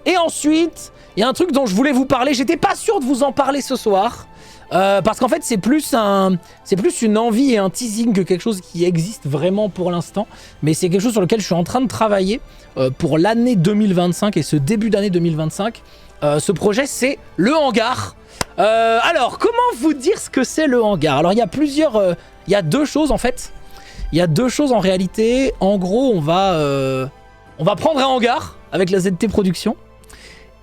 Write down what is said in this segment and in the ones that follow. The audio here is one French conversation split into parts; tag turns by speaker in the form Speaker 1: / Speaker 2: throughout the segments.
Speaker 1: Et ensuite, il y a un truc dont je voulais vous parler. J'étais pas sûr de vous en parler ce soir. Parce qu'en fait, c'est plus une envie et un teasing que quelque chose qui existe vraiment pour l'instant. Mais c'est quelque chose sur lequel je suis en train de travailler pour l'année 2025 et ce début d'année 2025. Ce projet, c'est le hangar. Alors, comment vous dire ce que c'est le hangar? Alors, il y a il y a deux choses en fait. Il y a deux choses en réalité. En gros, on va prendre un hangar avec la ZT Production.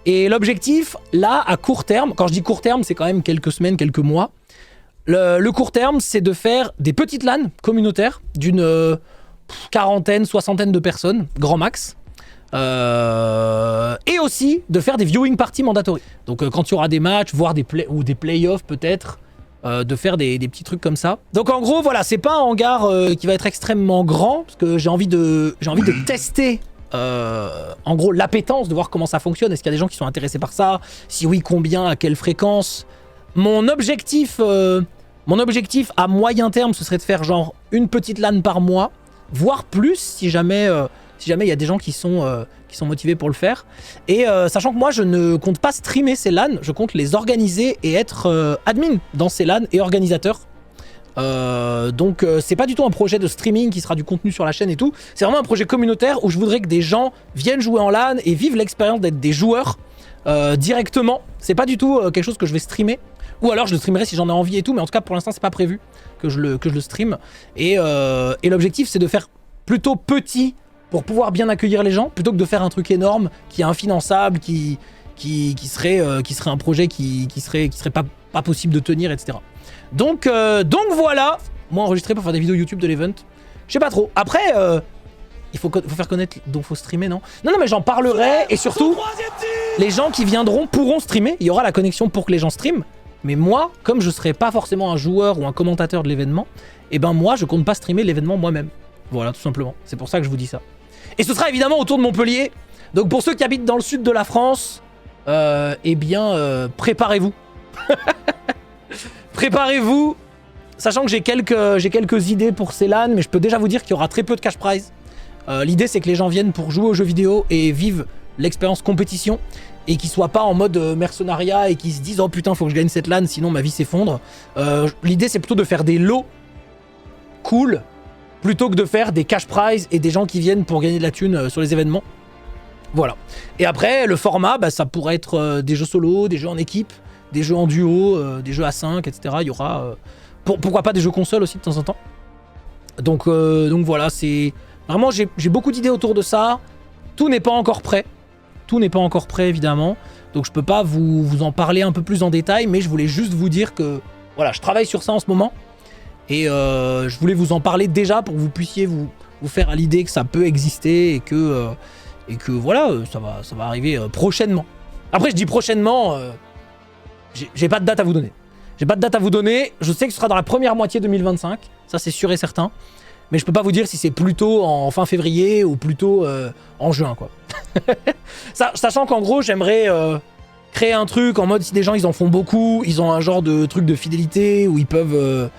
Speaker 1: Et l'objectif, là, à court terme, quand je dis court terme, c'est quand même quelques semaines, quelques mois. Le court terme, c'est de faire des petites LAN communautaires d'une quarantaine, soixantaine de personnes, grand max. Et aussi de faire des viewing parties mandatory. Donc quand il y aura des matchs, voire des playoffs peut-être, de faire des petits trucs comme ça. Donc en gros, voilà, c'est pas un hangar qui va être extrêmement grand, parce que j'ai envie de tester en gros l'appétence, de voir comment ça fonctionne. Est-ce qu'il y a des gens qui sont intéressés par ça? Si oui, combien, à quelle fréquence? Mon objectif à moyen terme, ce serait de faire genre une petite LAN par mois, voire plus si jamais il y a des gens qui sont motivés pour le faire. Et sachant que moi, je ne compte pas streamer ces LAN, je compte les organiser et être admin dans ces LAN et organisateur. Donc c'est pas du tout un projet de streaming qui sera du contenu sur la chaîne et tout. C'est vraiment un projet communautaire où je voudrais que des gens viennent jouer en LAN et vivent l'expérience d'être des joueurs directement. C'est pas du tout quelque chose que je vais streamer. Ou alors je le streamerai si j'en ai envie et tout, mais en tout cas pour l'instant c'est pas prévu que je le stream. Et l'objectif c'est de faire plutôt petit pour pouvoir bien accueillir les gens, plutôt que de faire un truc énorme qui est infinançable, qui serait un projet qui serait pas possible de tenir, etc. Donc voilà, moi enregistré pour faire des vidéos YouTube de l'event. Je sais pas trop. Après, il faut faire connaître, donc faut streamer, non? Non, mais j'en parlerai, et surtout, les gens qui viendront pourront streamer. Il y aura la connexion pour que les gens streament. Mais moi, comme je serai pas forcément un joueur ou un commentateur de l'événement, et ben moi, je compte pas streamer l'événement moi-même. Voilà, tout simplement. C'est pour ça que je vous dis ça. Et ce sera évidemment autour de Montpellier. Donc pour ceux qui habitent dans le sud de la France, eh bien, préparez-vous. Préparez-vous, sachant que j'ai quelques idées pour ces LAN, mais je peux déjà vous dire qu'il y aura très peu de cash prize. L'idée, c'est que les gens viennent pour jouer aux jeux vidéo et vivent l'expérience compétition, et qu'ils soient pas en mode mercenariat et qu'ils se disent « Oh putain, faut que je gagne cette LAN, sinon ma vie s'effondre ». L'idée, c'est plutôt de faire des lots cool, plutôt que de faire des cash prizes et des gens qui viennent pour gagner de la thune sur les événements. Voilà. Et après, le format, bah, ça pourrait être des jeux solo, des jeux en équipe, des jeux en duo, des jeux à 5, etc. Il y aura... pourquoi pas des jeux consoles aussi de temps en temps. Donc voilà, c'est... Vraiment, j'ai beaucoup d'idées autour de ça. Tout n'est pas encore prêt. Tout n'est pas encore prêt, évidemment. Donc je peux pas vous en parler un peu plus en détail, mais je voulais juste vous dire que... Voilà, je travaille sur ça en ce moment. Et je voulais vous en parler déjà pour que vous puissiez vous faire à l'idée que ça peut exister et que voilà, ça va arriver prochainement. Après, je dis prochainement... J'ai pas de date à vous donner. J'ai pas de date à vous donner. Je sais que ce sera dans la première moitié 2025. Ça, c'est sûr et certain. Mais je peux pas vous dire si c'est plutôt en fin février ou plutôt en juin, quoi. Sachant qu'en gros, j'aimerais créer un truc en mode si des gens, ils en font beaucoup, ils ont un genre de truc de fidélité où ils peuvent...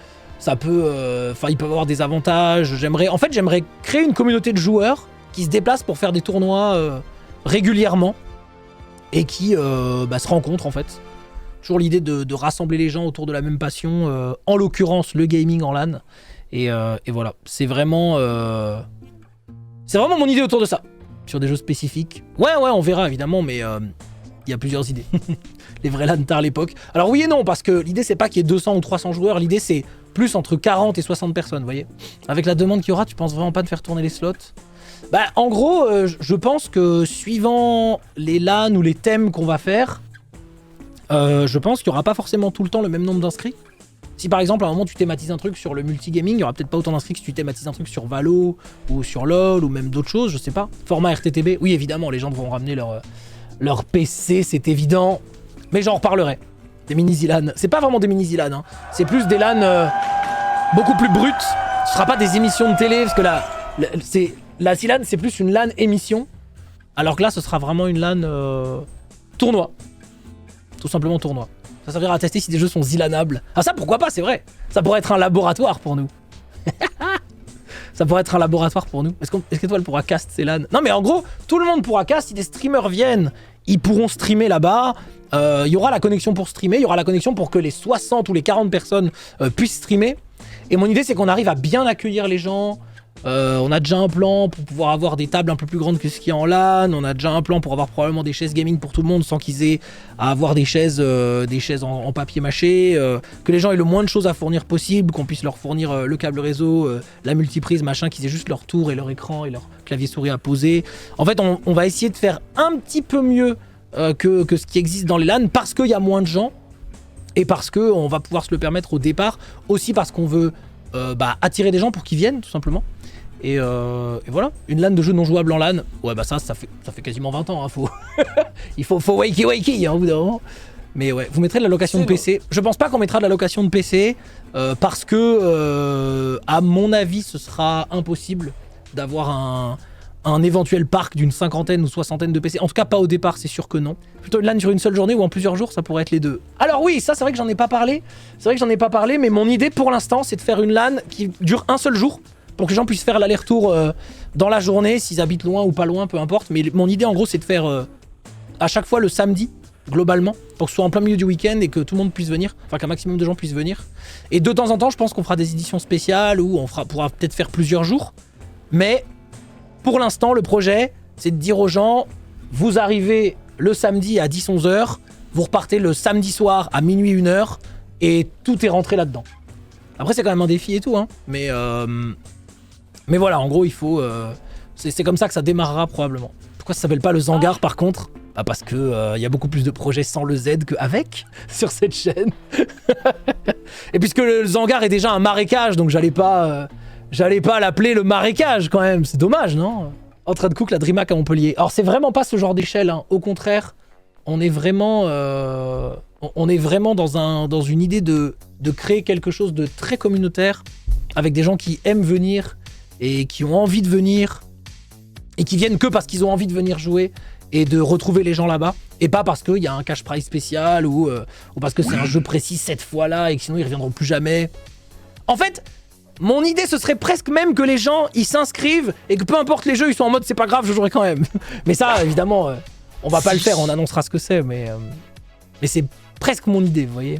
Speaker 1: ils peuvent avoir des avantages. J'aimerais créer une communauté de joueurs qui se déplacent pour faire des tournois régulièrement et qui se rencontrent, en fait. Toujours l'idée de rassembler les gens autour de la même passion, en l'occurrence le gaming en LAN. Et voilà, c'est vraiment mon idée autour de ça. Sur des jeux spécifiques. Ouais, on verra évidemment, mais il y a plusieurs idées. Les vrais LAN tard l'époque. Alors oui et non, parce que l'idée c'est pas qu'il y ait 200 ou 300 joueurs, l'idée c'est plus entre 40 et 60 personnes, vous voyez. Avec la demande qu'il y aura, tu penses vraiment pas de faire tourner les slots? Bah en gros, je pense que suivant les LAN ou les thèmes qu'on va faire, je pense qu'il n'y aura pas forcément tout le temps le même nombre d'inscrits. Si par exemple à un moment tu thématises un truc sur le multigaming, il n'y aura peut-être pas autant d'inscrits que si tu thématises un truc sur Valo ou sur LoL ou même d'autres choses, je sais pas. Format RTTB, oui évidemment les gens vont ramener leur PC, c'est évident. Mais j'en reparlerai. Des mini-LAN. C'est pas vraiment des mini-LAN, hein. C'est plus des LAN beaucoup plus brutes. Ce sera pas des émissions de télé, parce que la LAN c'est plus une LAN émission. Alors que là ce sera vraiment une LAN tournoi. Tout simplement tournoi. Ça servira à tester si des jeux sont zilanables. Ah ça pourquoi pas, c'est vrai. Ça pourrait être un laboratoire pour nous. Ça pourrait être un laboratoire pour nous. Est-ce que toi elle pourra cast ces LAN? Non mais en gros, tout le monde pourra cast si des streamers viennent ils pourront streamer là-bas. Il y aura la connexion pour streamer, il y aura la connexion pour que les 60 ou les 40 personnes puissent streamer. Et mon idée, c'est qu'on arrive à bien accueillir les gens. On a déjà un plan pour pouvoir avoir des tables un peu plus grandes que ce qu'il y a en LAN. On a déjà un plan pour avoir probablement des chaises gaming pour tout le monde sans qu'ils aient à avoir des chaises en papier mâché. Que les gens aient le moins de choses à fournir possible, qu'on puisse leur fournir le câble réseau, la multiprise, machin, qu'ils aient juste leur tour et leur écran et leur clavier souris à poser. En fait, on va essayer de faire un petit peu mieux que ce qui existe dans les LAN parce qu'il y a moins de gens et parce qu'on va pouvoir se le permettre au départ. Aussi parce qu'on veut attirer des gens pour qu'ils viennent, tout simplement. Et voilà, une LAN de jeux non jouables en LAN, ouais bah ça fait quasiment 20 ans, hein, il faut wakey, hein, au bout d'un moment. Mais ouais, vous mettrez de la location de PC. Je pense pas qu'on mettra de la location de PC, parce que, à mon avis, ce sera impossible d'avoir un éventuel parc d'une 50aine ou 60aine de PC. En tout cas, pas au départ, c'est sûr que non. Plutôt une LAN sur une seule journée ou en plusieurs jours, ça pourrait être les deux. Alors oui, ça c'est vrai que j'en ai pas parlé. Mais mon idée pour l'instant, c'est de faire une LAN qui dure un seul jour, pour que les gens puissent faire l'aller-retour dans la journée, s'ils habitent loin ou pas loin, peu importe. Mais mon idée en gros, c'est de faire à chaque fois le samedi, globalement, pour que ce soit en plein milieu du week-end et que tout le monde puisse venir, enfin qu'un maximum de gens puissent venir. Et de temps en temps, je pense qu'on fera des éditions spéciales ou on pourra peut-être faire plusieurs jours. Mais pour l'instant, le projet, c'est de dire aux gens, vous arrivez le samedi à 10-11 h, vous repartez le samedi soir à minuit 1 h, et tout est rentré là-dedans. Après, c'est quand même un défi et tout, hein. Mais voilà, en gros, il faut... c'est comme ça que ça démarrera probablement. Pourquoi ça s'appelle pas le Zangar par contre? Bah parce que y a beaucoup plus de projets sans le Z qu'avec sur cette chaîne. Et puisque le Zangar est déjà un marécage, donc j'allais pas l'appeler le marécage quand même. C'est dommage, non? En train de cook la DreamHack à Montpellier. Alors c'est vraiment pas ce genre d'échelle, hein. Au contraire, on est vraiment dans une idée de créer quelque chose de très communautaire, avec des gens qui aiment venir et qui ont envie de venir et qui viennent que parce qu'ils ont envie de venir jouer et de retrouver les gens là-bas, et pas parce qu'il y a un cash prize spécial ou parce que c'est un jeu précis cette fois-là et que sinon ils reviendront plus jamais. En fait, mon idée ce serait presque même que les gens ils s'inscrivent et que peu importe les jeux, ils sont en mode c'est pas grave, je jouerai quand même. Mais ça évidemment on va pas le faire, on annoncera ce que c'est, mais c'est presque mon idée, vous voyez.